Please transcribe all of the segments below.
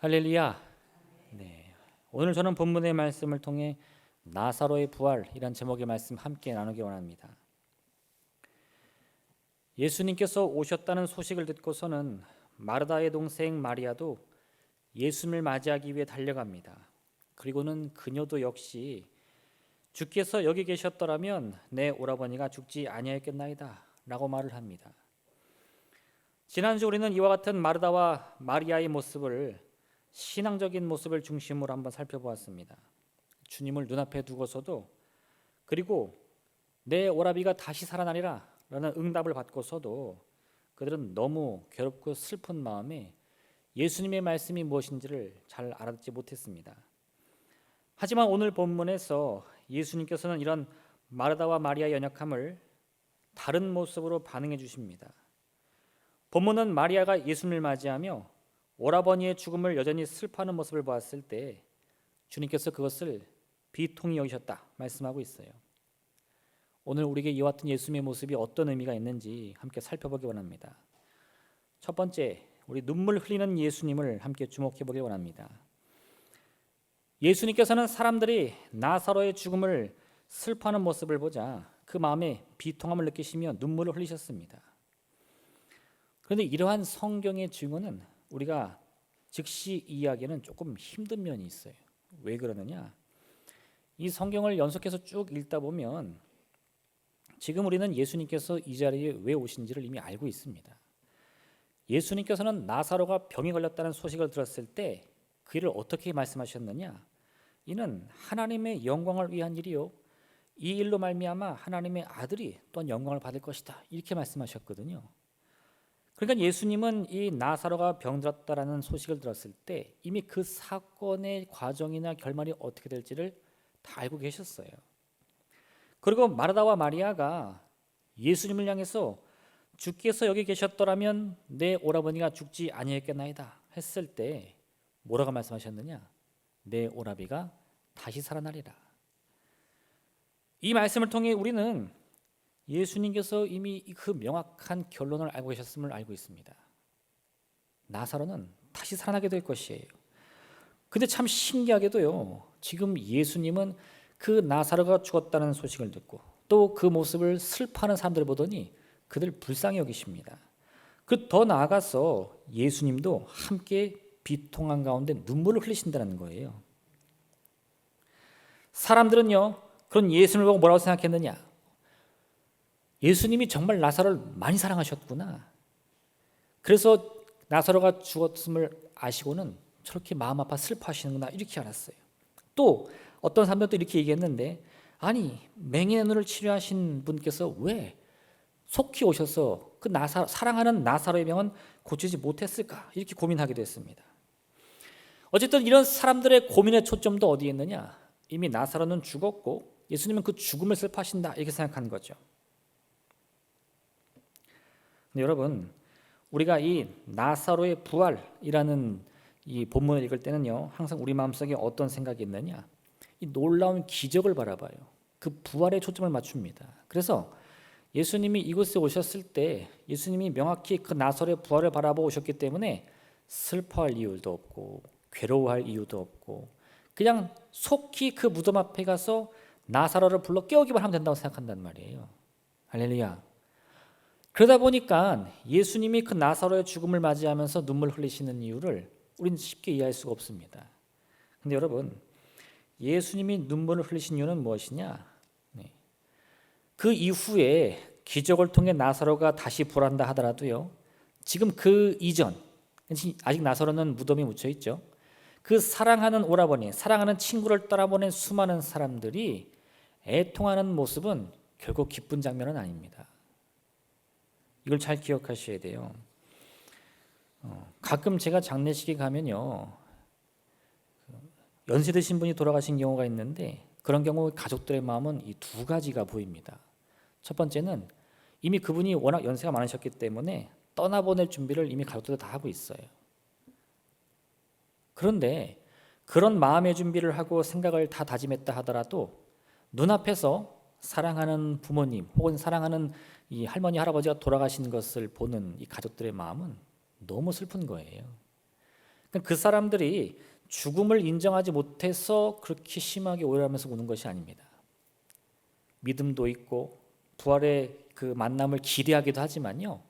할렐루야. 네. 오늘 저는 본문의 말씀을 통해 나사로의 부활이란 제목의 말씀 함께 나누기 원합니다. 예수님께서 오셨다는 소식을 듣고서는 마르다의 동생 마리아도 예수님을 맞이하기 위해 달려갑니다. 그리고는 그녀도 역시 주께서 여기 계셨더라면 내 오라버니가 죽지 아니하였겠나이다 라고 말을 합니다. 지난주 우리는 이와 같은 마르다와 마리아의 모습을 신앙적인 모습을 중심으로 한번 살펴보았습니다. 주님을 눈앞에 두고서도 그리고 내 오라비가 다시 살아나리라 라는 응답을 받고서도 그들은 너무 괴롭고 슬픈 마음에 예수님의 말씀이 무엇인지를 잘 알아듣지 못했습니다. 하지만 오늘 본문에서 예수님께서는 이런 마르다와 마리아의 연약함을 다른 모습으로 반응해 주십니다. 본문은 마리아가 예수님을 맞이하며 오라버니의 죽음을 여전히 슬퍼하는 모습을 보았을 때 주님께서 그것을 비통히 여기셨다 말씀하고 있어요. 오늘 우리에게 이와 같은 예수님의 모습이 어떤 의미가 있는지 함께 살펴보기 원합니다. 첫 번째, 우리 눈물 흘리는 예수님을 함께 주목해 보기 원합니다. 예수님께서는 사람들이 나사로의 죽음을 슬퍼하는 모습을 보자 그 마음에 비통함을 느끼시며 눈물을 흘리셨습니다. 그런데 이러한 성경의 증언은 우리가 즉시 이해하기에는 조금 힘든 면이 있어요. 왜 그러느냐? 이 성경을 연속해서 쭉 읽다 보면 지금 우리는 예수님께서 이 자리에 왜 오신지를 이미 알고 있습니다. 예수님께서는 나사로가 병에 걸렸다는 소식을 들었을 때 그 일을 어떻게 말씀하셨느냐? 이는 하나님의 영광을 위한 일이요, 이 일로 말미암아 하나님의 아들이 또한 영광을 받을 것이다, 이렇게 말씀하셨거든요. 그러니까 예수님은 이 나사로가 병들었다라는 소식을 들었을 때 이미 그 사건의 과정이나 결말이 어떻게 될지를 다 알고 계셨어요. 그리고 마르다와 마리아가 예수님을 향해서 주께서 여기 계셨더라면 내 오라버니가 죽지 아니했겠나이다 했을 때 뭐라고 말씀하셨느냐? 내 오라비가 다시 살아나리라. 이 말씀을 통해 우리는 예수님께서 이미 그 명확한 결론을 알고 계셨음을 알고 있습니다. 나사로는 다시 살아나게 될 것이에요. 근데 참 신기하게도요, 지금 예수님은 그 나사로가 죽었다는 소식을 듣고 또 그 모습을 슬퍼하는 사람들을 보더니 그들 불쌍히 여기십니다. 그 더 나아가서 예수님도 함께 비통한 가운데 눈물을 흘리신다는 거예요. 사람들은요, 그런 예수님을 보고 뭐라고 생각했느냐? 예수님이 정말 나사로를 많이 사랑하셨구나. 그래서 나사로가 죽었음을 아시고는 저렇게 마음 아파 슬퍼하시는구나, 이렇게 알았어요. 또 어떤 사람들도 이렇게 얘기했는데, 아니 맹인의 눈을 치료하신 분께서 왜 속히 오셔서 그 사랑하는 나사로의 병은 고치지 못했을까, 이렇게 고민하기도 했습니다. 어쨌든 이런 사람들의 고민의 초점도 어디에 있느냐? 이미 나사로는 죽었고 예수님은 그 죽음을 슬퍼하신다, 이렇게 생각하는 거죠. 근데 여러분, 우리가 이 나사로의 부활이라는 이 본문을 읽을 때는요, 항상 우리 마음속에 어떤 생각이 있느냐? 이 놀라운 기적을 바라봐요. 그 부활에 초점을 맞춥니다. 그래서 예수님이 이곳에 오셨을 때 예수님이 명확히 그 나사로의 부활을 바라보고 오셨기 때문에 슬퍼할 이유도 없고 괴로워할 이유도 없고 그냥 속히 그 무덤 앞에 가서 나사로를 불러 깨우기만 하면 된다고 생각한단 말이에요. 할렐루야. 그러다 보니까 예수님이 그 나사로의 죽음을 맞이하면서 눈물 흘리시는 이유를 우리는 쉽게 이해할 수가 없습니다. 그런데 여러분, 예수님이 눈물을 흘리신 이유는 무엇이냐? 그 이후에 기적을 통해 나사로가 다시 부활한다 하더라도요, 지금 그 이전, 아직 나사로는 무덤에 묻혀 있죠. 그 사랑하는 오라버니, 사랑하는 친구를 떠나보낸 수많은 사람들이 애통하는 모습은 결국 기쁜 장면은 아닙니다. 이걸 잘 기억하셔야 돼요. 가끔 제가 장례식에 가면요, 연세 드신 분이 돌아가신 경우가 있는데 그런 경우 가족들의 마음은 이 두 가지가 보입니다. 첫 번째는 이미 그분이 워낙 연세가 많으셨기 때문에 떠나보낼 준비를 이미 가족들 다 하고 있어요. 그런데 그런 마음의 준비를 하고 생각을 다 다짐했다 하더라도 눈앞에서 사랑하는 부모님 혹은 사랑하는 이 할머니 할아버지가 돌아가신 것을 보는 이 가족들의 마음은 너무 슬픈 거예요. 그 사람들이 죽음을 인정하지 못해서 그렇게 심하게 오해하면서 우는 것이 아닙니다. 믿음도 있고 부활의 그 만남을 기대하기도 하지만요,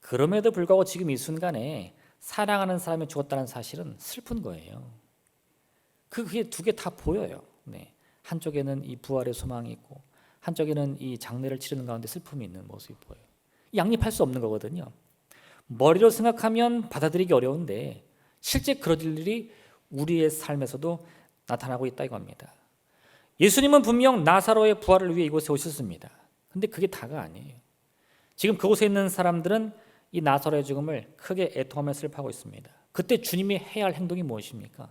그럼에도 불구하고 지금 이 순간에 사랑하는 사람이 죽었다는 사실은 슬픈 거예요. 그게 두 개 다 보여요. 네. 한쪽에는 이 부활의 소망이 있고 한쪽에는 이 장례를 치르는 가운데 슬픔이 있는 모습이 보여요. 양립할 수 없는 거거든요. 머리로 생각하면 받아들이기 어려운데 실제 그럴 일이 우리의 삶에서도 나타나고 있다 이겁니다. 예수님은 분명 나사로의 부활을 위해 이곳에 오셨습니다. 근데 그게 다가 아니에요. 지금 그곳에 있는 사람들은 이 나사로의 죽음을 크게 애통하며 슬퍼하고 있습니다. 그때 주님이 해야 할 행동이 무엇입니까?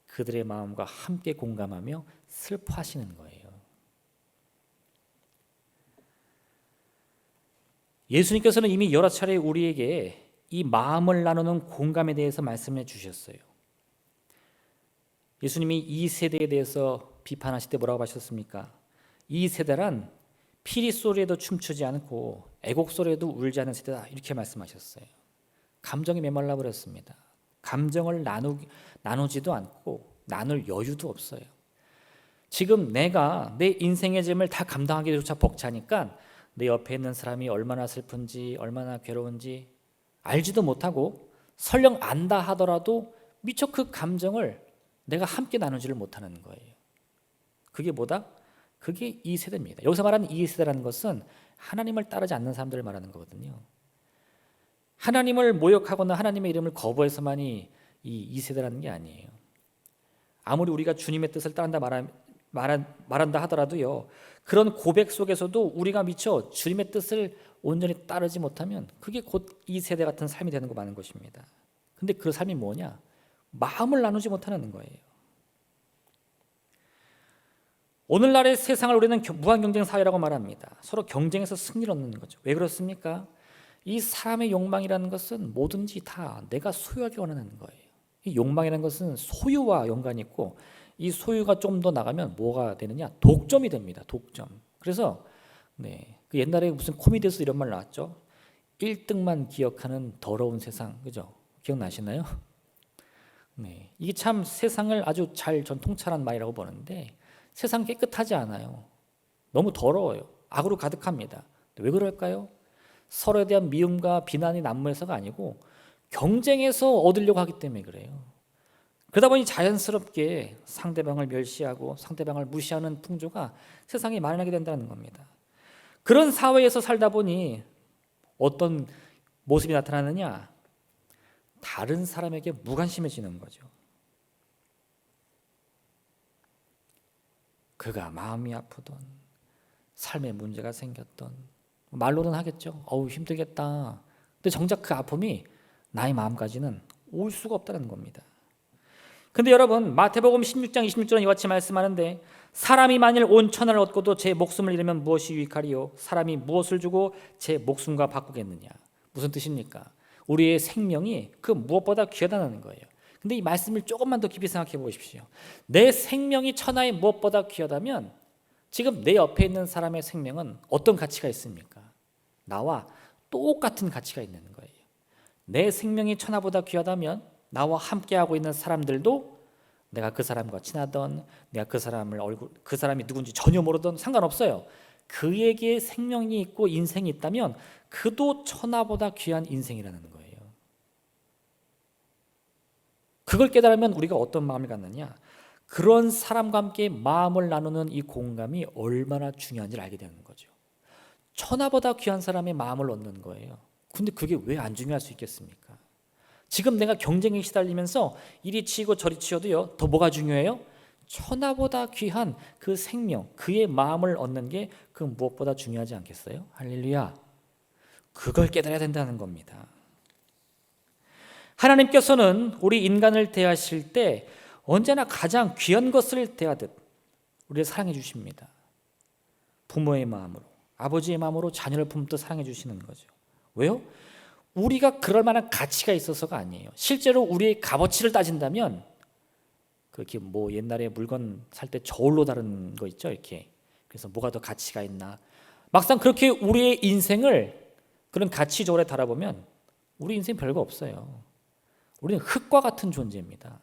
그들의 마음과 함께 공감하며 슬퍼하시는 거예요. 예수님께서는 이미 여러 차례 우리에게 이 마음을 나누는 공감에 대해서 말씀해 주셨어요. 예수님이 이 세대에 대해서 비판하실 때 뭐라고 하셨습니까? 이 세대란 피리 소리에도 춤추지 않고 애곡 소리에도 울지 않은 세대다, 이렇게 말씀하셨어요. 감정이 메말라 버렸습니다. 감정을 나누지도 않고 나눌 여유도 없어요. 지금 내가 내 인생의 짐을 다 감당하기조차 벅차니까 내 옆에 있는 사람이 얼마나 슬픈지 얼마나 괴로운지 알지도 못하고 설령 안다 하더라도 미처 그 감정을 내가 함께 나누지를 못하는 거예요. 그게 뭐다? 그게 이 세대입니다. 여기서 말하는 이 세대라는 것은 하나님을 따르지 않는 사람들을 말하는 거거든요. 하나님을 모욕하거나 하나님의 이름을 거부해서만이 이 세대라는 게 아니에요. 아무리 우리가 주님의 뜻을 따른다 말한다 하더라도요, 그런 고백 속에서도 우리가 미처 주님의 뜻을 온전히 따르지 못하면 그게 곧 이 세대 같은 삶이 되는 거 많은 것입니다. 근데 그 삶이 뭐냐? 마음을 나누지 못하는 거예요. 오늘날의 세상을 우리는 무한 경쟁 사회라고 말합니다. 서로 경쟁해서 승리를 얻는 거죠. 왜 그렇습니까? 이 사람의 욕망이라는 것은 뭐든지 다 내가 소유하기 원하는 거예요. 이 욕망이라는 것은 소유와 연관이 있고, 이 소유가 좀 더 나가면 뭐가 되느냐? 독점이 됩니다. 독점. 그래서 그 옛날에 무슨 코미디에서 이런 말 나왔죠. 1등만 기억하는 더러운 세상, 그죠? 기억나시나요? 이게 참 세상을 아주 잘 전 통찰한 말이라고 보는데, 세상 깨끗하지 않아요. 너무 더러워요. 악으로 가득합니다. 왜 그럴까요? 서로에 대한 미움과 비난이 난무해서가 아니고 경쟁해서 얻으려고 하기 때문에 그래요. 그러다 보니 자연스럽게 상대방을 멸시하고 상대방을 무시하는 풍조가 세상에 만연하게 된다는 겁니다. 그런 사회에서 살다 보니 어떤 모습이 나타나느냐? 다른 사람에게 무관심해지는 거죠. 그가 마음이 아프던, 삶에 문제가 생겼던, 말로는 하겠죠. 어우 힘들겠다. 근데 정작 그 아픔이 나의 마음까지는 올 수가 없다는 겁니다. 근데 여러분, 마태복음 16장 26절은 이와 같이 말씀하는데, 사람이 만일 온 천하를 얻고도 제 목숨을 잃으면 무엇이 유익하리요? 사람이 무엇을 주고 제 목숨과 바꾸겠느냐? 무슨 뜻입니까? 우리의 생명이 그 무엇보다 귀하다는 거예요. 근데 이 말씀을 조금만 더 깊이 생각해 보십시오. 내 생명이 천하의 무엇보다 귀하다면 지금 내 옆에 있는 사람의 생명은 어떤 가치가 있습니까? 나와 똑같은 가치가 있는 거예요. 내 생명이 천하보다 귀하다면 나와 함께하고 있는 사람들도 내가 그 사람과 친하던, 내가 그 사람이 누군지 전혀 모르던 상관없어요. 그에게 생명이 있고 인생이 있다면 그도 천하보다 귀한 인생이라는 거예요. 그걸 깨달으면 우리가 어떤 마음을 갖느냐? 그런 사람과 함께 마음을 나누는 이 공감이 얼마나 중요한지를 알게 되는 거죠. 천하보다 귀한 사람의 마음을 얻는 거예요. 근데 그게 왜 안 중요할 수 있겠습니까? 지금 내가 경쟁에 시달리면서 이리 치고 저리 치어도요, 더 뭐가 중요해요? 천하보다 귀한 그 생명, 그의 마음을 얻는 게 그 무엇보다 중요하지 않겠어요? 할렐루야. 그걸 깨달아야 된다는 겁니다. 하나님께서는 우리 인간을 대하실 때 언제나 가장 귀한 것을 대하듯 우리를 사랑해 주십니다. 부모의 마음으로, 아버지의 마음으로 자녀를 품듯 사랑해 주시는 거죠. 왜요? 우리가 그럴 만한 가치가 있어서가 아니에요. 실제로 우리의 값어치를 따진다면 그렇게 뭐 옛날에 물건 살 때 저울로 다른 거 있죠, 이렇게. 그래서 뭐가 더 가치가 있나? 막상 그렇게 우리의 인생을 그런 가치적으로 달아보면 우리 인생 별거 없어요. 우리는 흙과 같은 존재입니다.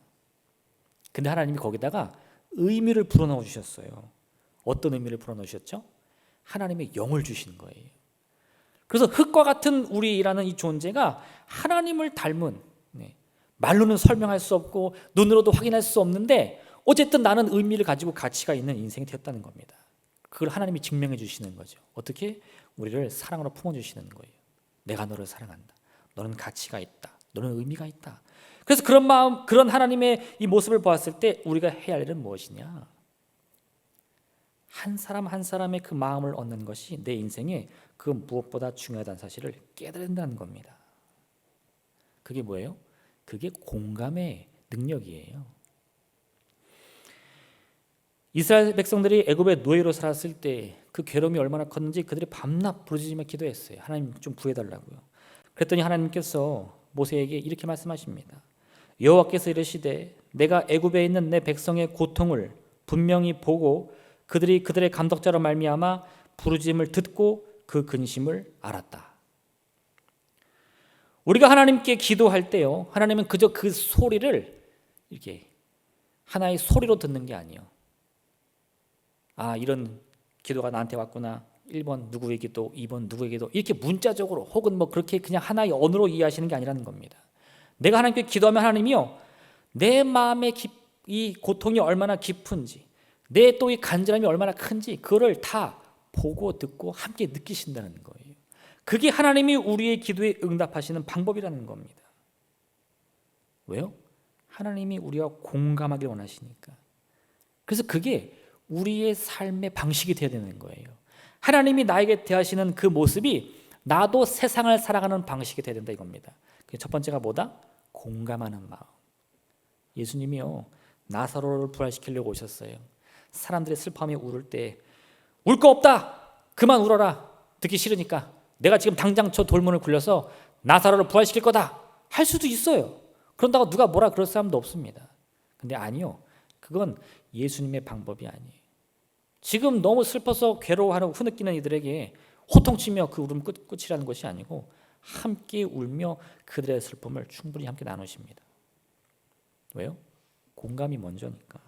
근데 하나님이 거기다가 의미를 불어넣어 주셨어요. 어떤 의미를 불어넣어 주셨죠? 하나님의 영을 주신 거예요. 그래서 흙과 같은 우리라는 이 존재가 하나님을 닮은, 말로는 설명할 수 없고 눈으로도 확인할 수 없는데 어쨌든 나는 의미를 가지고 가치가 있는 인생이 되었다는 겁니다. 그걸 하나님이 증명해 주시는 거죠. 어떻게? 우리를 사랑으로 품어주시는 거예요. 내가 너를 사랑한다. 너는 가치가 있다. 너는 의미가 있다. 그래서 그런 마음, 그런 하나님의 이 모습을 보았을 때 우리가 해야 할 일은 무엇이냐? 한 사람 한 사람의 그 마음을 얻는 것이 내 인생에 그 무엇보다 중요하다는 사실을 깨달아야 된다는 겁니다. 그게 뭐예요? 그게 공감의 능력이에요. 이스라엘 백성들이 애굽의 노예로 살았을 때 그 괴로움이 얼마나 컸는지 그들이 밤낮 부르짖으며 기도했어요. 하나님 좀 구해달라고요. 그랬더니 하나님께서 모세에게 이렇게 말씀하십니다. 여호와께서 이르시되 내가 애굽에 있는 내 백성의 고통을 분명히 보고 그들이 그들의 감독자로 말미암아 부르짖음을 듣고 그 근심을 알았다. 우리가 하나님께 기도할 때요, 하나님은 그저 그 소리를 이렇게 하나의 소리로 듣는 게 아니에요. 아, 이런 기도가 나한테 왔구나. 1번 누구의 기도, 2번 누구의 기도, 이렇게 문자적으로 혹은 뭐 그렇게 그냥 하나의 언어로 이해하시는 게 아니라는 겁니다. 내가 하나님께 기도하면 하나님이요, 내 마음의 이 고통이 얼마나 깊은지, 내 또 이 간절함이 얼마나 큰지 그거를 다 보고 듣고 함께 느끼신다는 거예요. 그게 하나님이 우리의 기도에 응답하시는 방법이라는 겁니다. 왜요? 하나님이 우리와 공감하기를 원하시니까. 그래서 그게 우리의 삶의 방식이 되어야 되는 거예요. 하나님이 나에게 대하시는 그 모습이 나도 세상을 살아가는 방식이 되어야 된다 이겁니다. 첫 번째가 뭐다? 공감하는 마음. 예수님이요, 나사로를 부활시키려고 오셨어요. 사람들의 슬픔에 울을 때 울 거 없다, 그만 울어라, 듣기 싫으니까 내가 지금 당장 저 돌문을 굴려서 나사로를 부활시킬 거다 할 수도 있어요. 그런다고 누가 뭐라 그럴 사람도 없습니다. 근데 아니요, 그건 예수님의 방법이 아니에요. 지금 너무 슬퍼서 괴로워하고 흐느끼는 이들에게 호통치며 그 울음 끝이라는 것이 아니고 함께 울며 그들의 슬픔을 충분히 함께 나누십니다. 왜요? 공감이 먼저니까.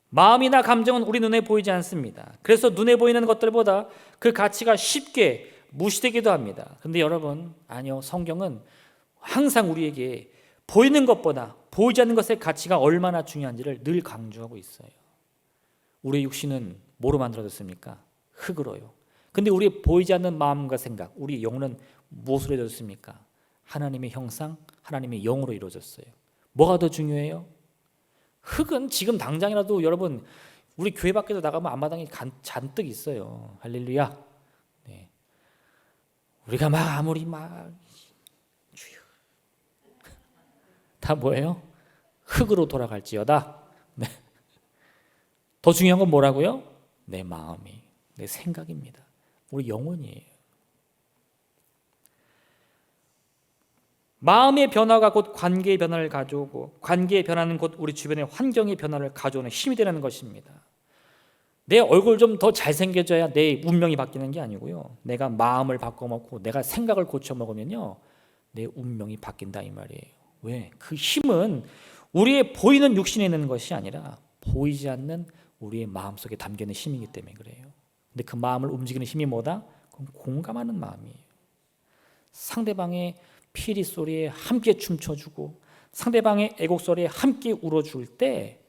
마음이나 감정은 우리 눈에 보이지 않습니다. 그래서 눈에 보이는 것들보다 그 가치가 쉽게 무시되기도 합니다. 그런데 여러분, 아니요, 성경은 항상 우리에게 보이는 것보다 보이지 않는 것의 가치가 얼마나 중요한지를 늘 강조하고 있어요. 우리의 육신은 뭐로 만들어졌습니까? 흙으로요. 근데 우리의 보이지 않는 마음과 생각, 우리 영혼은 무엇으로 이루어졌습니까? 하나님의 형상, 하나님의 영으로 이루어졌어요. 뭐가 더 중요해요? 흙은 지금 당장이라도 여러분, 우리 교회 밖에도 나가면 앞마당에 잔뜩 있어요. 할렐루야. 네. 우리가 막 아무리 막 주여 다 뭐예요? 흙으로 돌아갈지어다. 네. 더 중요한 건 뭐라고요? 내 마음이, 내 생각입니다. 우리 영혼이에요. 마음의 변화가 곧 관계의 변화를 가져오고 관계의 변화는 곧 우리 주변의 환경의 변화를 가져오는 힘이 되는 것입니다. 내 얼굴 좀 더 잘생겨져야 내 운명이 바뀌는 게 아니고요, 내가 마음을 바꿔먹고 내가 생각을 고쳐먹으면요, 내 운명이 바뀐다 이 말이에요. 왜? 그 힘은 우리의 보이는 육신에 있는 것이 아니라 보이지 않는 우리의 마음속에 담겨있는 힘이기 때문에 그래요. 근데 그 마음을 움직이는 힘이 뭐다? 그건 공감하는 마음이에요. 상대방의 피리 소리에 함께 춤춰주고 상대방의 애곡 소리에 함께 울어줄 때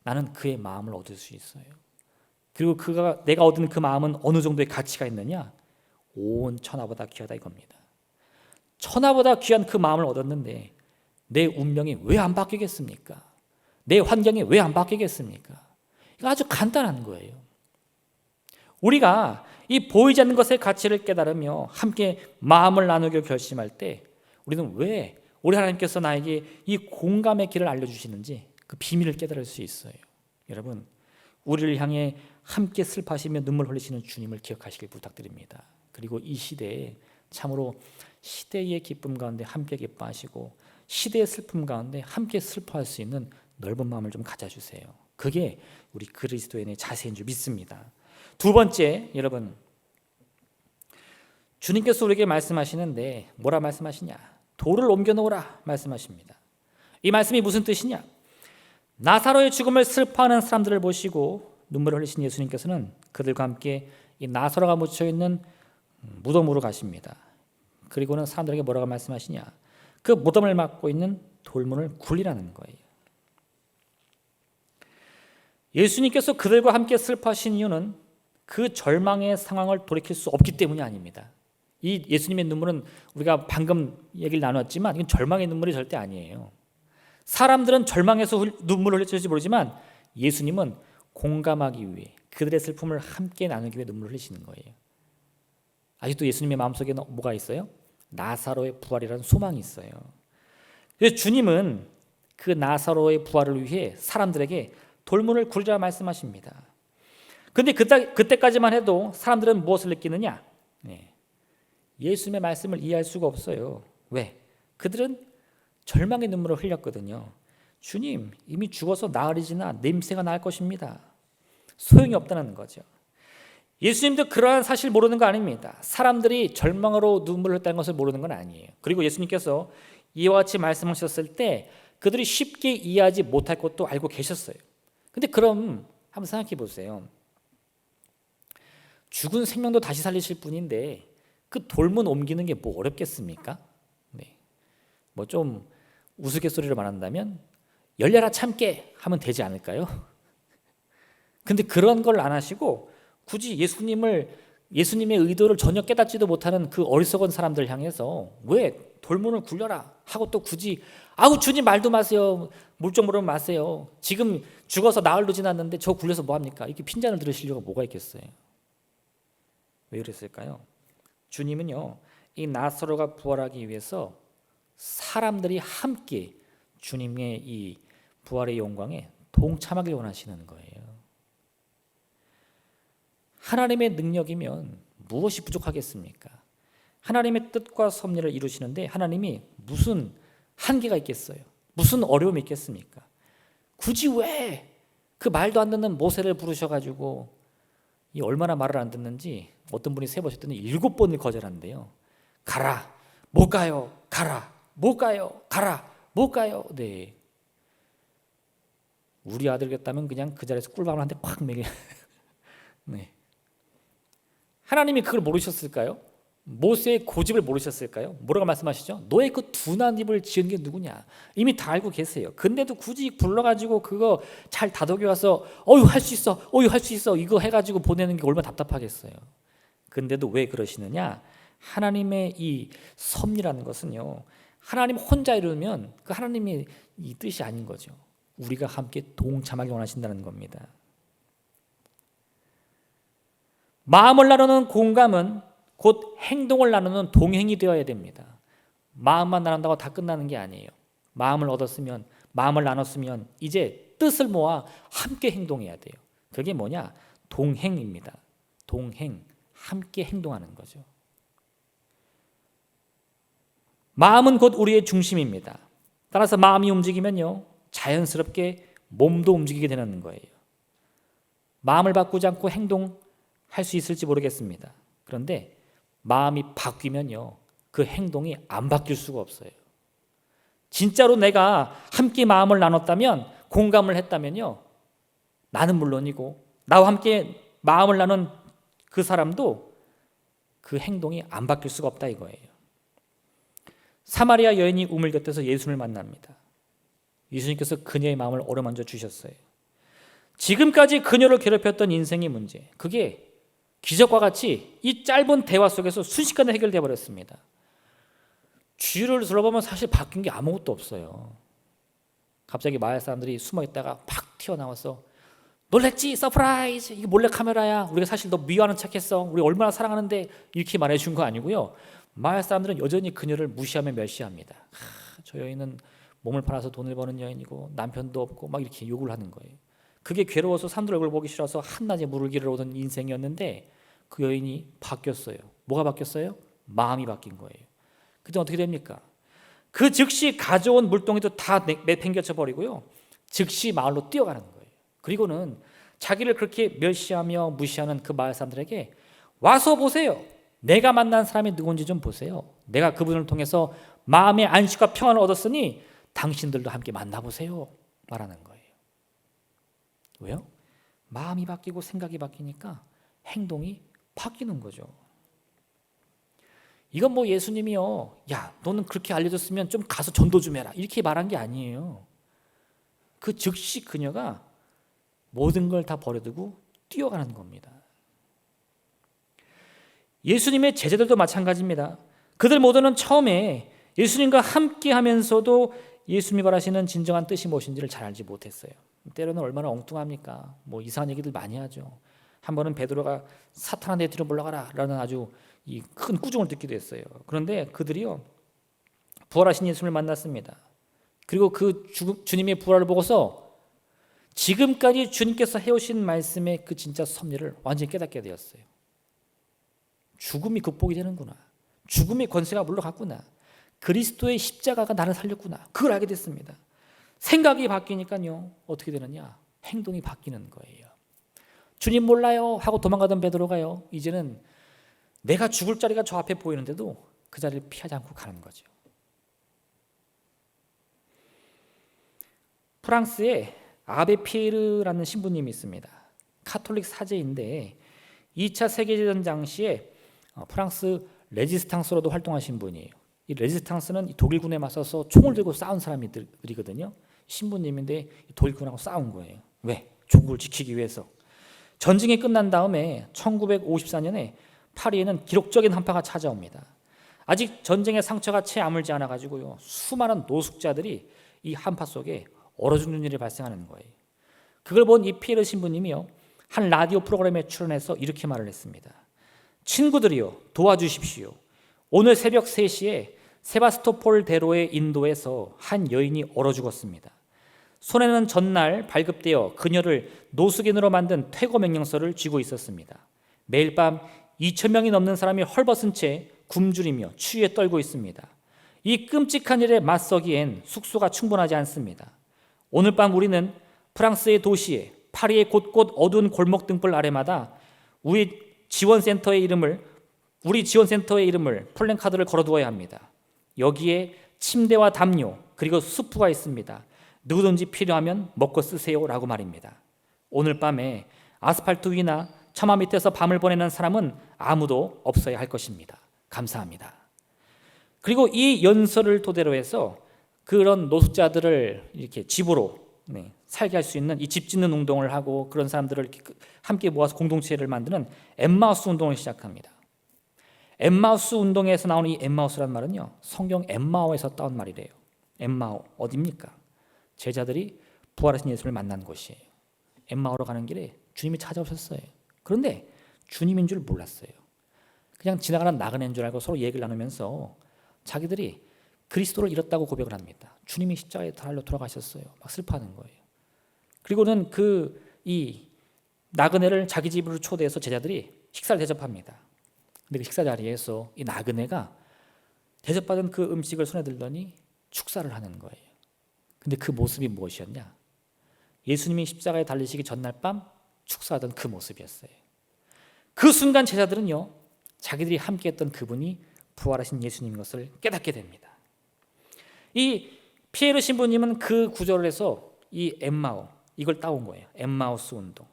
나는 그의 마음을 얻을 수 있어요. 그리고 내가 얻은 그 마음은 어느 정도의 가치가 있느냐? 온 천하보다 귀하다 이겁니다. 천하보다 귀한 그 마음을 얻었는데 내 운명이 왜 안 바뀌겠습니까? 내 환경이 왜 안 바뀌겠습니까? 이거 아주 간단한 거예요. 우리가 이 보이지 않는 것의 가치를 깨달으며 함께 마음을 나누기로 결심할 때 우리는 왜 우리 하나님께서 나에게 이 공감의 길을 알려주시는지 그 비밀을 깨달을 수 있어요. 여러분, 우리를 향해 함께 슬퍼하시며 눈물 흘리시는 주님을 기억하시길 부탁드립니다. 그리고 이 시대에 참으로 시대의 기쁨 가운데 함께 기뻐하시고 시대의 슬픔 가운데 함께 슬퍼할 수 있는 넓은 마음을 좀 가져주세요. 그게 우리 그리스도인의 자세인 줄 믿습니다. 두 번째, 여러분, 주님께서 우리에게 말씀하시는데 뭐라 말씀하시냐? 돌을 옮겨 놓으라 말씀하십니다. 이 말씀이 무슨 뜻이냐? 나사로의 죽음을 슬퍼하는 사람들을 보시고 눈물을 흘리신 예수님께서는 그들과 함께 이 나사로가 묻혀 있는 무덤으로 가십니다. 그리고는 사람들에게 뭐라고 말씀하시냐? 그 무덤을 막고 있는 돌문을 굴리라는 거예요. 예수님께서 그들과 함께 슬퍼하신 이유는 그 절망의 상황을 돌이킬 수 없기 때문이 아닙니다. 이 예수님의 눈물은 우리가 방금 얘기를 나눴지만 이건 절망의 눈물이 절대 아니에요. 사람들은 절망해서 눈물을 흘릴지 모르지만 예수님은 공감하기 위해 그들의 슬픔을 함께 나누기 위해 눈물을 흘리시는 거예요. 아직도 예수님의 마음속에 뭐가 있어요? 나사로의 부활이라는 소망이 있어요. 그래서 주님은 그 나사로의 부활을 위해 사람들에게 돌문을 굴리라 말씀하십니다. 그런데 그때까지만 해도 사람들은 무엇을 느끼느냐? 예수님의 말씀을 이해할 수가 없어요. 왜? 그들은 절망의 눈물을 흘렸거든요. 주님, 이미 죽어서 나으리지나 냄새가 날 것입니다. 소용이 없다는 거죠. 예수님도 그러한 사실 모르는 거 아닙니다. 사람들이 절망으로 눈물을 흘렸다는 것을 모르는 건 아니에요. 그리고 예수님께서 이와 같이 말씀하셨을 때 그들이 쉽게 이해하지 못할 것도 알고 계셨어요. 근데 그럼 한번 생각해 보세요. 죽은 생명도 다시 살리실 분인데 그 돌문 옮기는 게 뭐 어렵겠습니까? 네. 뭐 좀 우스갯소리를 말한다면 열려라 참깨 하면 되지 않을까요? 근데 그런 걸 안 하시고 굳이 예수님의 의도를 전혀 깨닫지도 못하는 그 어리석은 사람들 향해서 왜 돌문을 굴려라 하고 또 굳이 아우 주님 말도 마세요. 물정물은 마세요. 지금 죽어서 나흘도 지났는데 저 굴려서 뭐합니까? 이렇게 핀잔을 들으시려고 뭐가 있겠어요. 왜 그랬을까요? 주님은요, 이 나사로가 부활하기 위해서 사람들이 함께 주님의 이 부활의 영광에 동참하길 원하시는 거예요. 하나님의 능력이면 무엇이 부족하겠습니까? 하나님의 뜻과 섭리를 이루시는데 하나님이 무슨 한계가 있겠어요? 무슨 어려움이 있겠습니까? 굳이 왜 그 말도 안 듣는 모세를 부르셔가지고 이 얼마나 말을 안 듣는지 어떤 분이 세보셨더니 7번을 거절한대요. 가라, 못 가요. 가라, 못 가요. 가라, 못 가요. 네. 우리 아들이었다면 그냥 그 자리에서 꿀밤을 한 대 콱 매게. 네. 하나님이 그걸 모르셨을까요? 모세의 고집을 모르셨을까요? 뭐라고 말씀하시죠? 너의 그 둔한 입을 지은 게 누구냐? 이미 다 알고 계세요. 근데도 굳이 불러가지고 그거 잘 다독여와서 어휴 할 수 있어, 어휴 할 수 있어 이거 해가지고 보내는 게 얼마나 답답하겠어요. 근데도 왜 그러시느냐? 하나님의 이 섭리라는 것은요, 하나님 혼자 이루면 그 하나님의 이 뜻이 아닌 거죠. 우리가 함께 동참하기 원하신다는 겁니다. 마음을 나누는 공감은 곧 행동을 나누는 동행이 되어야 됩니다. 마음만 나눈다고 다 끝나는 게 아니에요. 마음을 얻었으면, 마음을 나눴으면 이제 뜻을 모아 함께 행동해야 돼요. 그게 뭐냐? 동행입니다. 동행, 함께 행동하는 거죠. 마음은 곧 우리의 중심입니다. 따라서 마음이 움직이면요, 자연스럽게 몸도 움직이게 되는 거예요. 마음을 바꾸지 않고 행동할 수 있을지 모르겠습니다. 그런데 마음이 바뀌면요, 그 행동이 안 바뀔 수가 없어요. 진짜로 내가 함께 마음을 나눴다면, 공감을 했다면요, 나는 물론이고 나와 함께 마음을 나눈 그 사람도 그 행동이 안 바뀔 수가 없다 이거예요. 사마리아 여인이 우물 곁에서 예수님을 만납니다. 예수님께서 그녀의 마음을 어루만져 주셨어요. 지금까지 그녀를 괴롭혔던 인생의 문제, 그게 기적과 같이 이 짧은 대화 속에서 순식간에 해결되어 버렸습니다. 주위를 둘러보면 사실 바뀐 게 아무것도 없어요. 갑자기 마을 사람들이 숨어 있다가 팍 튀어나와서 놀랬지? 서프라이즈! 이게 몰래 카메라야. 우리가 사실 너 미워하는 척했어. 우리 얼마나 사랑하는데 이렇게 말해준 거 아니고요. 마을 사람들은 여전히 그녀를 무시하며 멸시합니다. 저 여인은 몸을 팔아서 돈을 버는 여인이고 남편도 없고 막 이렇게 욕을 하는 거예요. 그게 괴로워서 사람들 얼굴 보기 싫어서 한낮에 물을 길을 오던 인생이었는데 그 여인이 바뀌었어요. 뭐가 바뀌었어요? 마음이 바뀐 거예요. 그때 어떻게 됩니까? 그 즉시 가져온 물동이도 다 내팽개쳐 버리고요, 즉시 마을로 뛰어가는 거예요. 그리고는 자기를 그렇게 멸시하며 무시하는 그 마을 사람들에게 와서 보세요. 내가 만난 사람이 누군지 좀 보세요. 내가 그분을 통해서 마음의 안식과 평안을 얻었으니 당신들도 함께 만나보세요 말하는 거예요. 왜요? 마음이 바뀌고 생각이 바뀌니까 행동이 바뀌는 거죠. 이건 뭐 예수님이요, 야 너는 그렇게 알려줬으면 좀 가서 전도 좀 해라 이렇게 말한 게 아니에요. 그 즉시 그녀가 모든 걸 다 버려두고 뛰어가는 겁니다. 예수님의 제자들도 마찬가지입니다. 그들 모두는 처음에 예수님과 함께 하면서도 예수님이 바라시는 진정한 뜻이 무엇인지를 잘 알지 못했어요. 때로는 얼마나 엉뚱합니까? 뭐 이상한 얘기들 많이 하죠. 한 번은 베드로가 사탄아 내 뒤로 물러가라 라는 아주 큰 꾸중을 듣기도 했어요. 그런데 그들이요, 부활하신 예수님을 만났습니다. 그리고 그 주님의 부활을 보고서 지금까지 주님께서 해오신 말씀의 그 진짜 섭리를 완전히 깨닫게 되었어요. 죽음이 극복이 되는구나. 죽음의 권세가 물러갔구나. 그리스도의 십자가가 나를 살렸구나. 그걸 알게 됐습니다. 생각이 바뀌니까요, 어떻게 되느냐? 행동이 바뀌는 거예요. 주님 몰라요 하고 도망가던 베드로가요, 이제는 내가 죽을 자리가 저 앞에 보이는데도 그 자리를 피하지 않고 가는 거죠. 프랑스에 아베 피에르라는 신부님이 있습니다. 카톨릭 사제인데 2차 세계대전 당시에 프랑스 레지스탕스로도 활동하신 분이에요. 이 레지스탕스는 독일군에 맞서서 총을 들고 싸운 사람들이거든요. 신부님인데 독일군하고 싸운 거예요. 왜? 조국을 지키기 위해서. 전쟁이 끝난 다음에 1954년에 파리에는 기록적인 한파가 찾아옵니다. 아직 전쟁의 상처가 채 아물지 않아 가지고요, 수많은 노숙자들이 이 한파 속에 얼어 죽는 일이 발생하는 거예요. 그걸 본 이 피에르 신부님이요, 한 라디오 프로그램에 출연해서 이렇게 말을 했습니다. 친구들이요, 도와주십시오. 오늘 새벽 3시에 세바스토폴 대로의 인도에서 한 여인이 얼어 죽었습니다. 손에는 전날 발급되어 그녀를 노숙인으로 만든 퇴거 명령서를 쥐고 있었습니다. 매일 밤 2,000명이 넘는 사람이 헐벗은 채 굶주리며 추위에 떨고 있습니다. 이 끔찍한 일에 맞서기엔 숙소가 충분하지 않습니다. 오늘 밤 우리는 프랑스의 도시에 파리의 곳곳 어두운 골목 등불 아래마다 우리 지원센터의 이름을 플랜카드를 걸어두어야 합니다. 여기에 침대와 담요 그리고 수프가 있습니다. 누구든지 필요하면 먹고 쓰세요 라고 말입니다. 오늘 밤에 아스팔트 위나 처마 밑에서 밤을 보내는 사람은 아무도 없어야 할 것입니다. 감사합니다. 그리고 이 연설을 토대로 해서 그런 노숙자들을 이렇게 집으로 살게 할 수 있는 이 집 짓는 운동을 하고, 그런 사람들을 함께 모아서 공동체를 만드는 엠마우스 운동을 시작합니다. 엠마우스 운동에서 나오는 이 엠마우스란 말은요, 성경 엠마오에서 따온 말이래요. 엠마오 어디입니까? 제자들이 부활하신 예수를 만난 곳이에요. 엠마오로 가는 길에 주님이 찾아오셨어요. 그런데 주님인 줄 몰랐어요. 그냥 지나가는 나그네인 줄 알고 서로 얘기를 나누면서 자기들이 그리스도를 잃었다고 고백을 합니다. 주님이 십자가에 달려 돌아가셨어요. 막 슬퍼하는 거예요. 그리고는 이 나그네를 자기 집으로 초대해서 제자들이 식사를 대접합니다. 근데 그 식사 자리에서 이 나그네가 대접받은 그 음식을 손에 들더니 축사를 하는 거예요. 근데 그 모습이 무엇이었냐? 예수님이 십자가에 달리시기 전날 밤 축사하던 그 모습이었어요. 그 순간 제자들은요, 자기들이 함께했던 그분이 부활하신 예수님인 것을 깨닫게 됩니다. 이 피에르 신부님은 그 구절을 해서 이 엠마오, 이걸 따온 거예요. 엠마우스 운동.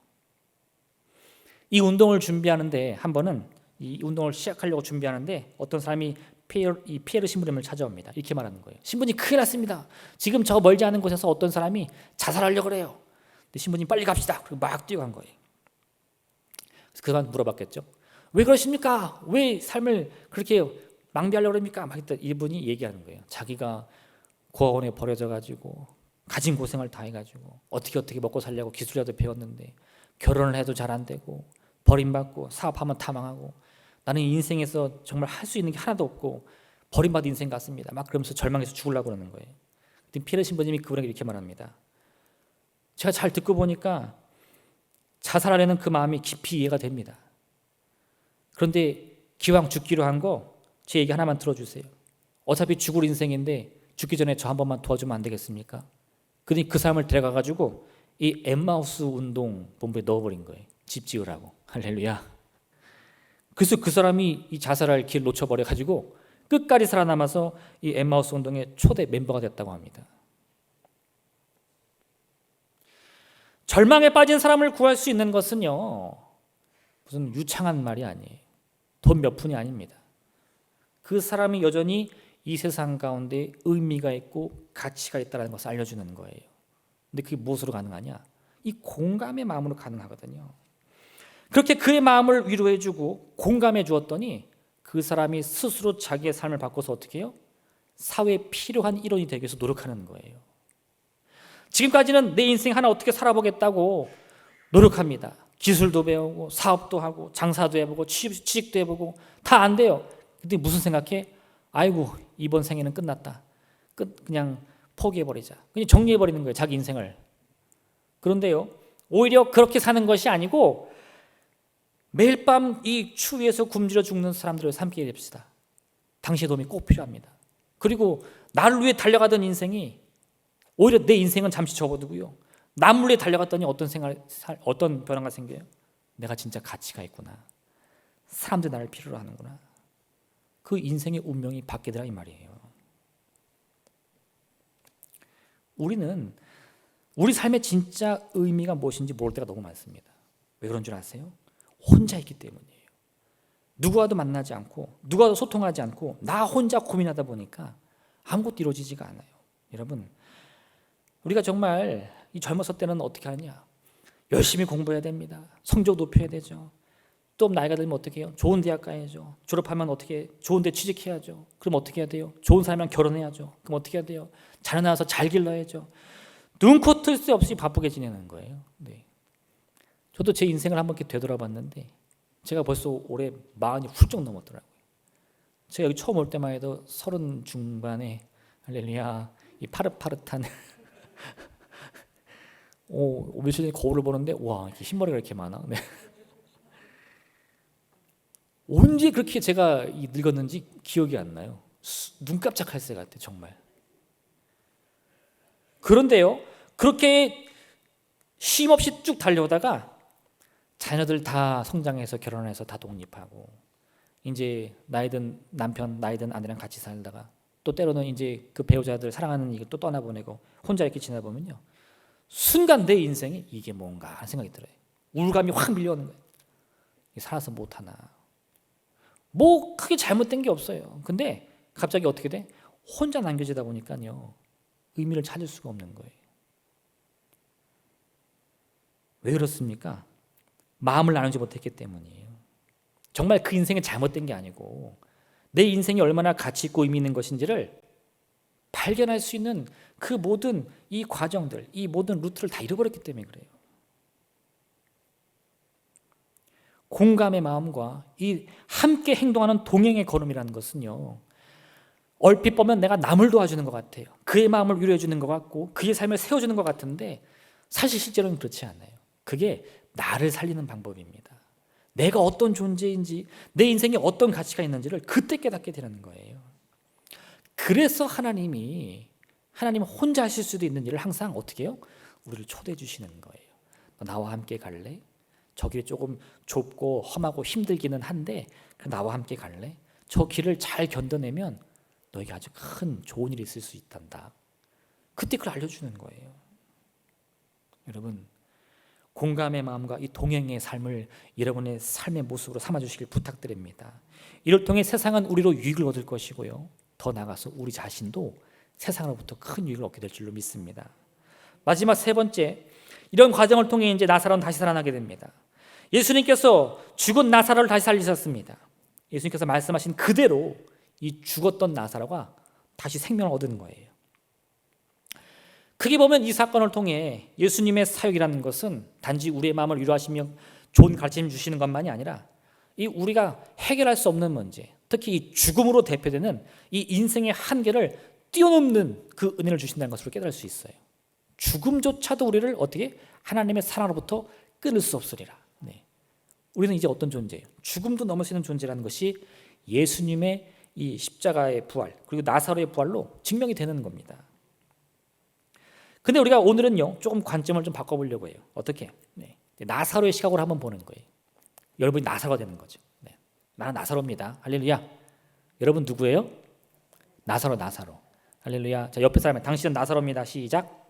이 운동을 준비하는데, 한 번은 이 운동을 시작하려고 준비하는데 어떤 사람이 이 피에르 신부님을 찾아옵니다. 이렇게 말하는 거예요. 신부님 큰일 났습니다. 지금 저 멀지 않은 곳에서 어떤 사람이 자살하려고 그래요. 근데 신부님 빨리 갑시다. 그리고 막 뛰어간 거예요. 그래서 그 사람 물어봤겠죠. 왜 그러십니까? 왜 삶을 그렇게 낭비하려고 그럽니까? 막 이분이 얘기하는 거예요. 자기가 고아원에 버려져 가지고 가진 고생을 다 해가지고 어떻게 먹고 살려고 기술이라도 배웠는데 결혼을 해도 잘 안 되고 버림받고 사업하면 타망하고 나는 인생에서 정말 할 수 있는 게 하나도 없고 버림받은 인생 같습니다. 막 그러면서 절망해서 죽으려고 그러는 거예요. 근데 피에르 신부님이 그분에게 이렇게 말합니다. 제가 잘 듣고 보니까 자살하려는 그 마음이 깊이 이해가 됩니다. 그런데 기왕 죽기로 한 거 제 얘기 하나만 들어주세요. 어차피 죽을 인생인데 죽기 전에 저 한 번만 도와주면 안 되겠습니까? 그러니 그 사람을 데려가가지고 이 엠마우스 운동 본부에 넣어버린 거예요. 집 지으라고. 할렐루야. 그래서 그 사람이 이 자살할 길 놓쳐버려가지고 끝까지 살아남아서 이 엠마우스 운동의 초대 멤버가 됐다고 합니다. 절망에 빠진 사람을 구할 수 있는 것은요, 무슨 유창한 말이 아니에요. 돈 몇 푼이 아닙니다. 그 사람이 여전히 이 세상 가운데 의미가 있고 가치가 있다는 것을 알려주는 거예요. 근데 그게 무엇으로 가능하냐? 이 공감의 마음으로 가능하거든요. 그렇게 그의 마음을 위로해주고 공감해 주었더니 그 사람이 스스로 자기의 삶을 바꿔서 어떻게 해요? 사회에 필요한 일원이 되기 위해서 노력하는 거예요. 지금까지는 내 인생 하나 어떻게 살아보겠다고 노력합니다. 기술도 배우고 사업도 하고 장사도 해보고 취직도 해보고 다 안 돼요. 근데 무슨 생각해? 아이고 이번 생에는 끝났다. 그냥 포기해버리자. 그냥 정리해버리는 거예요. 자기 인생을. 그런데요, 오히려 그렇게 사는 것이 아니고 매일 밤 이 추위에서 굶주려 죽는 사람들을 삼키게 됩시다. 당신의 도움이 꼭 필요합니다. 그리고 나를 위해 달려가던 인생이 오히려 내 인생은 잠시 접어두고요, 남을 위해 달려갔더니 어떤 변화가 생겨요? 내가 진짜 가치가 있구나. 사람들이 나를 필요로 하는구나. 그 인생의 운명이 바뀌더라 이 말이에요. 우리는 우리 삶의 진짜 의미가 무엇인지 모를 때가 너무 많습니다. 왜 그런 줄 아세요? 혼자 있기 때문이에요. 누구와도 만나지 않고 누구와도 소통하지 않고 나 혼자 고민하다 보니까 아무것도 이루어지지가 않아요. 여러분, 우리가 정말 이 젊었을 때는 어떻게 하냐? 열심히 공부해야 됩니다. 성적 높여야 되죠. 또 나이가 들면 어떻게 해요? 좋은 대학 가야죠. 졸업하면 어떻게 좋은 데 취직해야죠. 그럼 어떻게 해야 돼요? 좋은 사람이랑 결혼해야죠. 그럼 어떻게 해야 돼요? 잘 낳아서 잘 길러야죠. 눈코 뜰 새 없이 바쁘게 지내는 거예요. 네. 저도 제 인생을 한번 이렇게 되돌아봤는데 제가 벌써 올해 40이 훌쩍 넘었더라고요. 제가 여기 처음 올 때만 해도 30 중반에 할렐루야 이 파릇파릇한 며칠 전에 거울을 보는데 와, 이렇게 흰머리가 이렇게 많아. 네. 언제 그렇게 제가 늙었는지 기억이 안 나요. 눈 깜짝할 새 같아 정말. 그런데요, 그렇게 쉼없이 쭉 달려오다가 자녀들 다 성장해서 결혼해서 다 독립하고 이제 나이든 남편 나이든 아내랑 같이 살다가 또 때로는 이제 그 배우자들 사랑하는 이게 또 떠나보내고 혼자 이렇게 지내다 보면요, 순간 내 인생에 이게 뭔가 하는 생각이 들어요. 우울감이 확 밀려오는 거예요. 살아서 못하나. 뭐 크게 잘못된 게 없어요. 근데 갑자기 어떻게 돼? 혼자 남겨지다 보니까요, 의미를 찾을 수가 없는 거예요. 왜 그렇습니까? 마음을 나누지 못했기 때문이에요. 정말 그 인생이 잘못된 게 아니고 내 인생이 얼마나 가치 있고 의미 있는 것인지를 발견할 수 있는 그 모든 이 과정들, 이 모든 루트를 다 잃어버렸기 때문에 그래요. 공감의 마음과 이 함께 행동하는 동행의 걸음이라는 것은요, 얼핏 보면 내가 남을 도와주는 것 같아요. 그의 마음을 위로해 주는 것 같고 그의 삶을 세워주는 것 같은데 사실 실제로는 그렇지 않아요. 그게 나를 살리는 방법입니다. 내가 어떤 존재인지 내 인생에 어떤 가치가 있는지를 그때 깨닫게 되는 거예요. 그래서 하나님 혼자 하실 수도 있는 일을 항상 어떻게 해요? 우리를 초대해 주시는 거예요. 너 나와 함께 갈래? 저 길이 조금 좁고 험하고 힘들기는 한데 나와 함께 갈래? 저 길을 잘 견뎌내면 너에게 아주 큰 좋은 일이 있을 수 있단다. 그때 그걸 알려주는 거예요. 여러분, 공감의 마음과 이 동행의 삶을 여러분의 삶의 모습으로 삼아주시길 부탁드립니다. 이를 통해 세상은 우리로 유익을 얻을 것이고요, 더 나아가서 우리 자신도 세상으로부터 큰 유익을 얻게 될 줄로 믿습니다. 마지막 세 번째, 이런 과정을 통해 이제 나사로는 다시 살아나게 됩니다. 예수님께서 죽은 나사로를 다시 살리셨습니다. 예수님께서 말씀하신 그대로 이 죽었던 나사로가 다시 생명을 얻는 거예요. 크게 보면 이 사건을 통해 예수님의 사역이라는 것은 단지 우리의 마음을 위로하시며 좋은 가르침 주시는 것만이 아니라 이 우리가 해결할 수 없는 문제, 특히 이 죽음으로 대표되는 이 인생의 한계를 뛰어넘는 그 은혜를 주신다는 것을 깨달을 수 있어요. 죽음조차도 우리를 어떻게 하나님의 사랑으로부터 끊을 수 없으리라. 네. 우리는 이제 어떤 존재예요? 죽음도 넘을 수 있는 존재라는 것이 예수님의 이 십자가의 부활 그리고 나사로의 부활로 증명이 되는 겁니다. 근데 우리가 오늘은요, 조금 관점을 좀 바꿔보려고 해요. 어떻게? 네. 나사로의 시각으로 한번 보는 거예요. 여러분이 나사로가 되는 거죠. 네. 나는 나사로입니다. 할렐루야. 여러분 누구예요? 나사로. 할렐루야. 자, 옆에 사람이 당신은 나사로입니다. 시작.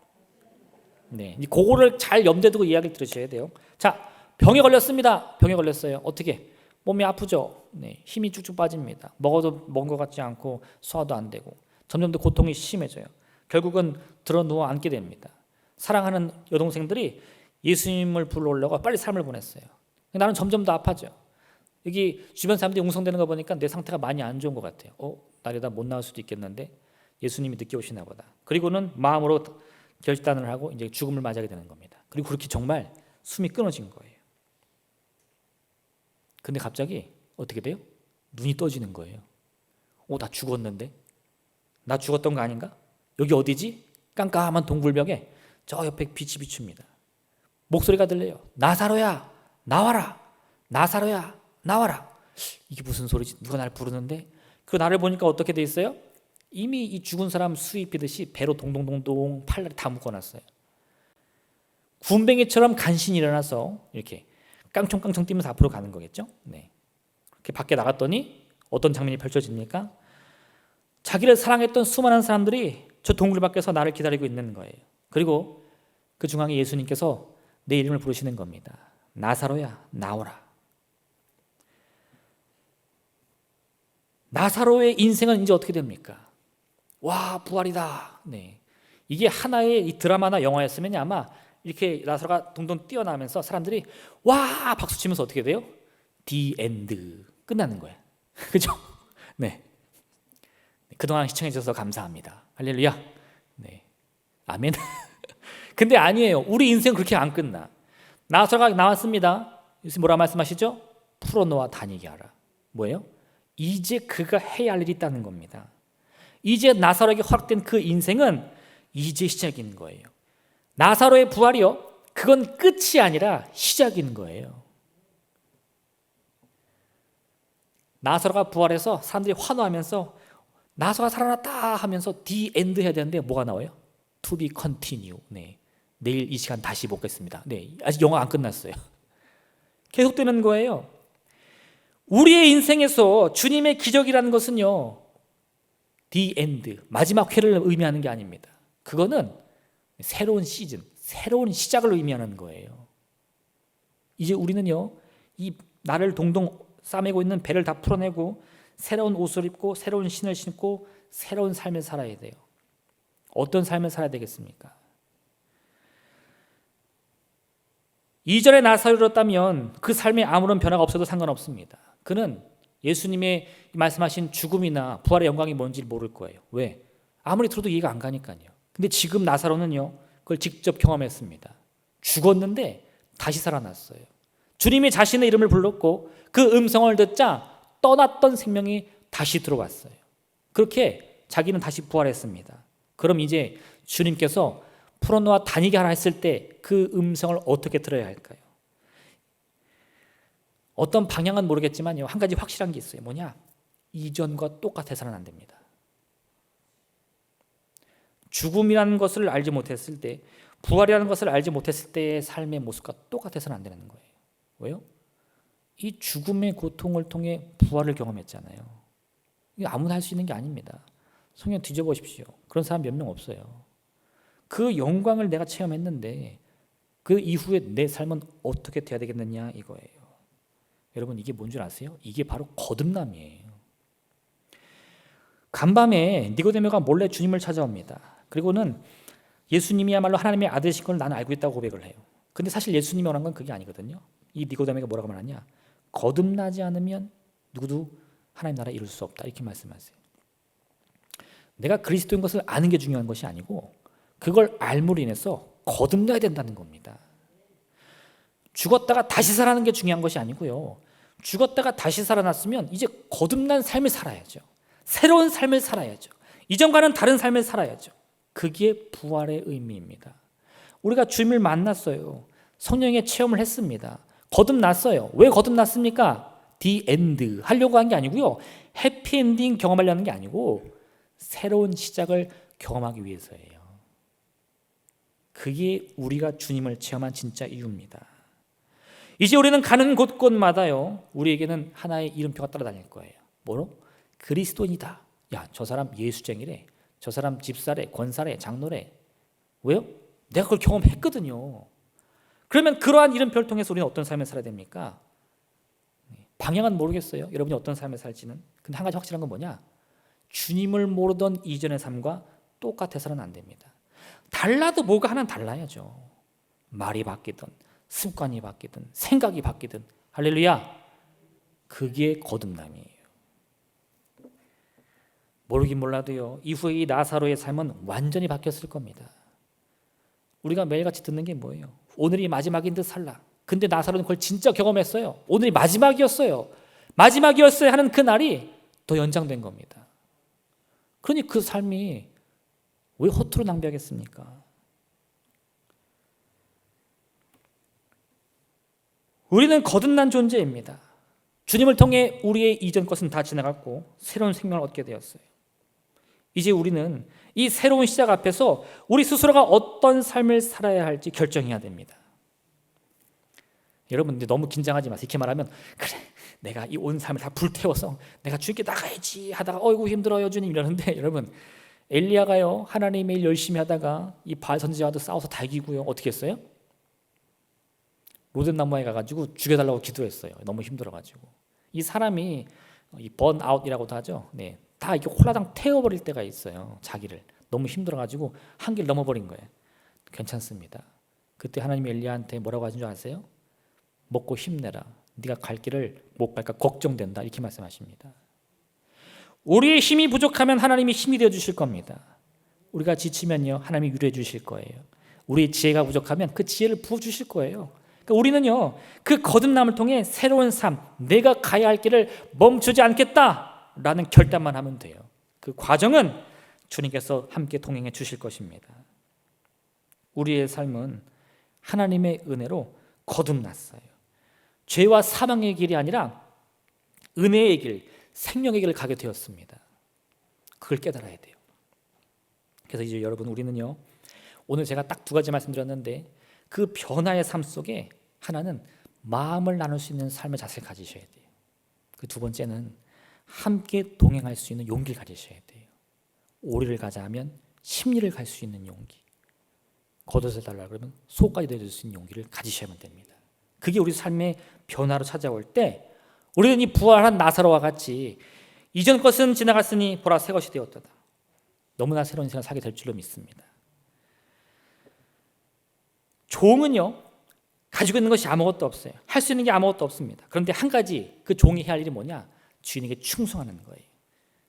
네, 그거를 잘 염두에 두고 이야기를 들으셔야 돼요. 자, 병에 걸렸습니다. 병에 걸렸어요. 어떻게? 몸이 아프죠. 네, 힘이 쭉쭉 빠집니다. 먹어도 먹은 것 같지 않고 소화도 안 되고 점점 더 고통이 심해져요. 결국은 들어 누워 앉게 됩니다. 사랑하는 여동생들이 예수님을 불러오려고 빨리 삶을 보냈어요. 나는 점점 더 아파져. 여기 주변 사람들이 웅성대는 거 보니까 내 상태가 많이 안 좋은 것 같아요. 나 이러다 못 나올 수도 있겠는데 예수님이 늦게 오시나 보다. 그리고는 마음으로 결단을 하고 이제 죽음을 맞이하게 되는 겁니다. 그리고 그렇게 정말 숨이 끊어진 거예요. 근데 갑자기 어떻게 돼요? 눈이 떠지는 거예요. 나 죽었는데? 나 죽었던 거 아닌가? 여기 어디지? 깜깜한 동굴벽에 저 옆에 빛이 비춥니다. 목소리가 들려요. 나사로야, 나와라. 나사로야, 나와라. 이게 무슨 소리지? 누가 날 부르는데? 그 나를 보니까 어떻게 돼 있어요? 이미 이 죽은 사람 수입히듯이 배로 동동동동 팔다리 다 묶어놨어요. 군뱅이처럼 간신히 일어나서 이렇게 깡총깡총 뛰면서 앞으로 가는 거겠죠. 네. 그렇게 밖에 나갔더니 어떤 장면이 펼쳐집니까? 자기를 사랑했던 수많은 사람들이 저 동굴 밖에서 나를 기다리고 있는 거예요. 그리고 그 중앙에 예수님께서 내 이름을 부르시는 겁니다. 나사로야, 나오라. 나사로의 인생은 이제 어떻게 됩니까? 와, 부활이다. 네. 이게 하나의 이 드라마나 영화였으면 아마 이렇게 나사로가 동동 뛰어나면서 사람들이 와 박수 치면서 어떻게 돼요? The end. 끝나는 거예요. 그죠? 네. 그동안 시청해 주셔서 감사합니다. 할렐루야. 네. 아멘. 근데 아니에요. 우리 인생 그렇게 안 끝나. 나사로가 나왔습니다. 예수님 뭐라 말씀하시죠? 풀어놓아 다니게 하라. 뭐예요? 이제 그가 해야 할 일이 있다는 겁니다. 이제 나사로에게 허락된 그 인생은 이제 시작인 거예요. 나사로의 부활이요, 그건 끝이 아니라 시작인 거예요. 나사로가 부활해서 사람들이 환호하면서 나사로가 살아났다 하면서 the end 해야 되는데 뭐가 나와요? To be continue. 네. 내일 이 시간 다시 보겠습니다. 네. 아직 영화 안 끝났어요. 계속되는 거예요. 우리의 인생에서 주님의 기적이라는 것은요, the end, 마지막 회를 의미하는 게 아닙니다. 그거는 새로운 시즌, 새로운 시작을 의미하는 거예요. 이제 우리는요, 이 나를 동동 싸매고 있는 배를 다 풀어내고 새로운 옷을 입고 새로운 신을 신고 새로운 삶을 살아야 돼요. 어떤 삶을 살아야 되겠습니까? 이전에 나사로였다면 그 삶에 아무런 변화가 없어도 상관없습니다. 그는 예수님의 말씀하신 죽음이나 부활의 영광이 뭔지 모를 거예요. 왜? 아무리 들어도 이해가 안 가니까요. 근데 지금 나사로는요, 그걸 직접 경험했습니다. 죽었는데 다시 살아났어요. 주님이 자신의 이름을 불렀고 그 음성을 듣자 떠났던 생명이 다시 들어왔어요. 그렇게 자기는 다시 부활했습니다. 그럼 이제 주님께서 풀어놓아 다니게 하라 했을 때 그 음성을 어떻게 들어야 할까요? 어떤 방향은 모르겠지만요, 한 가지 확실한 게 있어요. 뭐냐? 이전과 똑같아서는 안 됩니다. 죽음이라는 것을 알지 못했을 때, 부활이라는 것을 알지 못했을 때의 삶의 모습과 똑같아서는 안 되는 거예요. 왜요? 이 죽음의 고통을 통해 부활을 경험했잖아요. 이게 아무나 할 수 있는 게 아닙니다. 성경 뒤져보십시오. 그런 사람 몇 명 없어요. 그 영광을 내가 체험했는데 그 이후에 내 삶은 어떻게 돼야 되겠느냐 이거예요. 여러분, 이게 뭔 줄 아세요? 이게 바로 거듭남이에요. 간밤에 니고데모가 몰래 주님을 찾아옵니다. 그리고는 예수님이야말로 하나님의 아들이신 걸 나는 알고 있다고 고백을 해요. 근데 사실 예수님이 원한 건 그게 아니거든요. 이 니고데모가 뭐라고 말하냐? 거듭나지 않으면 누구도 하나님 나라에 이룰 수 없다, 이렇게 말씀하세요. 내가 그리스도인 것을 아는 게 중요한 것이 아니고 그걸 알므로 인해서 거듭나야 된다는 겁니다. 죽었다가 다시 살아나는 게 중요한 것이 아니고요, 죽었다가 다시 살아났으면 이제 거듭난 삶을 살아야죠. 새로운 삶을 살아야죠. 이전과는 다른 삶을 살아야죠. 그게 부활의 의미입니다. 우리가 주님을 만났어요. 성령의 체험을 했습니다. 거듭났어요. 왜 거듭났습니까? The end 하려고 한 게 아니고요, 해피엔딩 경험하려는 게 아니고 새로운 시작을 경험하기 위해서예요. 그게 우리가 주님을 체험한 진짜 이유입니다. 이제 우리는 가는 곳곳마다요, 우리에게는 하나의 이름표가 따라다닐 거예요. 뭐로? 그리스도인이다. 야, 저 사람 예수쟁이래. 저 사람 집사래, 권사래, 장로래. 왜요? 내가 그걸 경험했거든요. 그러면 그러한 이런 별을 통해서 우리는 어떤 삶을 살아야 됩니까? 방향은 모르겠어요. 여러분이 어떤 삶을 살지는. 근데 한 가지 확실한 건 뭐냐? 주님을 모르던 이전의 삶과 똑같아서는 안 됩니다. 달라도 뭐가 하나는 달라야죠. 말이 바뀌든 습관이 바뀌든 생각이 바뀌든. 할렐루야. 그게 거듭남이에요. 모르긴 몰라도요, 이후에 이 나사로의 삶은 완전히 바뀌었을 겁니다. 우리가 매일같이 듣는 게 뭐예요? 오늘이 마지막인 듯 살라. 근데 나사로는 그걸 진짜 경험했어요. 오늘이 마지막이었어요. 마지막이었어야 하는 그 날이 더 연장된 겁니다. 그러니 그 삶이 왜 허투루 낭비하겠습니까? 우리는 거듭난 존재입니다. 주님을 통해 우리의 이전 것은 다 지나갔고 새로운 생명을 얻게 되었어요. 이제 우리는 이 새로운 시작 앞에서 우리 스스로가 어떤 삶을 살아야 할지 결정해야 됩니다. 여러분, 근데 너무 긴장하지 마세요. 이렇게 말하면 그래, 내가 이 온 삶을 다 불태워서 내가 주님께 나가야지 하다가 어이구 힘들어요 주님 이러는데, 여러분, 엘리야가요 하나님의 일 열심히 하다가 이 바알 선지자와도 싸워서 다 이기고요 어떻게 했어요? 로뎀 나무에 가가지고 죽여달라고 기도했어요. 너무 힘들어가지고. 이 사람이 이 번아웃이라고도 하죠. 네, 다 이렇게 홀라당 태워버릴 때가 있어요. 자기를 너무 힘들어가지고 한길 넘어버린 거예요. 괜찮습니다. 그때 하나님이 엘리야한테 뭐라고 하신 줄 아세요? 먹고 힘내라. 네가 갈 길을 못 갈까 걱정된다. 이렇게 말씀하십니다. 우리의 힘이 부족하면 하나님이 힘이 되어 주실 겁니다. 우리가 지치면요 하나님이 위로해 주실 거예요. 우리의 지혜가 부족하면 그 지혜를 부어 주실 거예요. 그러니까 우리는요 그 거듭남을 통해 새로운 삶, 내가 가야 할 길을 멈추지 않겠다라는 결단만 하면 돼요. 그 과정은 주님께서 함께 동행해 주실 것입니다. 우리의 삶은 하나님의 은혜로 거듭났어요. 죄와 사망의 길이 아니라 은혜의 길, 생명의 길을 가게 되었습니다. 그걸 깨달아야 돼요. 그래서 이제 여러분, 우리는요 오늘 제가 딱 두 가지 말씀드렸는데 그 변화의 삶 속에 하나는 마음을 나눌 수 있는 삶의 자세를 가지셔야 돼요. 그 두 번째는 함께 동행할 수 있는 용기를 가지셔야 돼요. 오리를 가자 하면 십리를 갈 수 있는 용기, 겉옷을 달라 그러면 속까지 내줄 수 있는 용기를 가지셔야만 됩니다. 그게 우리 삶의 변화로 찾아올 때 우리는 이 부활한 나사로와 같이 이전 것은 지나갔으니 보라 새 것이 되었도다. 너무나 새로운 인생을 살게 될 줄로 믿습니다. 종은요 가지고 있는 것이 아무것도 없어요. 할 수 있는 게 아무것도 없습니다. 그런데 한 가지 그 종이 해야 할 일이 뭐냐? 주인에게 충성하는 거예요.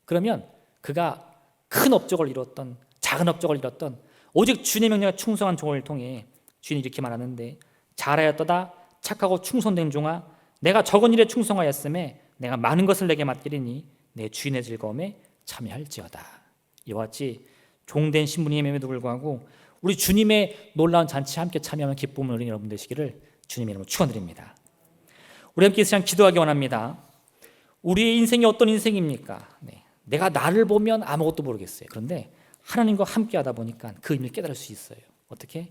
그러면 그가 큰 업적을 이뤘던 작은 업적을 이뤘던 오직 주님의 명령에 충성한 종을 통해 주인이 이렇게 말하는데, 잘하였도다 착하고 충성된 종아, 내가 적은 일에 충성하였음에 내가 많은 것을 내게 맡기리니 내 주인의 즐거움에 참여할지어다. 이와 같이 종된 신분임에도 불구하고 우리 주님의 놀라운 잔치에 함께 참여하는 기쁨을 누리는 여러분 되시기를 주님의 이름으로 축원드립니다. 우리 함께 이 시간 기도하기 원합니다. 우리의 인생이 어떤 인생입니까? 내가 나를 보면 아무것도 모르겠어요. 그런데 하나님과 함께 하다 보니까 그 의미를 깨달을 수 있어요. 어떻게?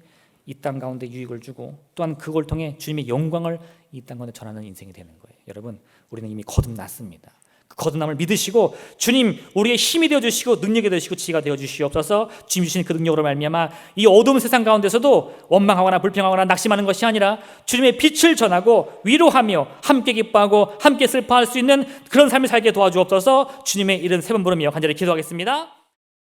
이 땅 가운데 유익을 주고 또한 그걸 통해 주님의 영광을 이 땅 가운데 전하는 인생이 되는 거예요. 여러분, 우리는 이미 거듭났습니다. 그 거듭남을 믿으시고 주님 우리의 힘이 되어주시고 능력이 되어주시고 지혜가 되어주시옵소서. 주님 주신 그 능력으로 말미암아 이 어두운 세상 가운데서도 원망하거나 불평하거나 낙심하는 것이 아니라 주님의 빛을 전하고 위로하며 함께 기뻐하고 함께 슬퍼할 수 있는 그런 삶을 살게 도와주옵소서. 주님의 이른 세 번 부르며 간절히 기도하겠습니다.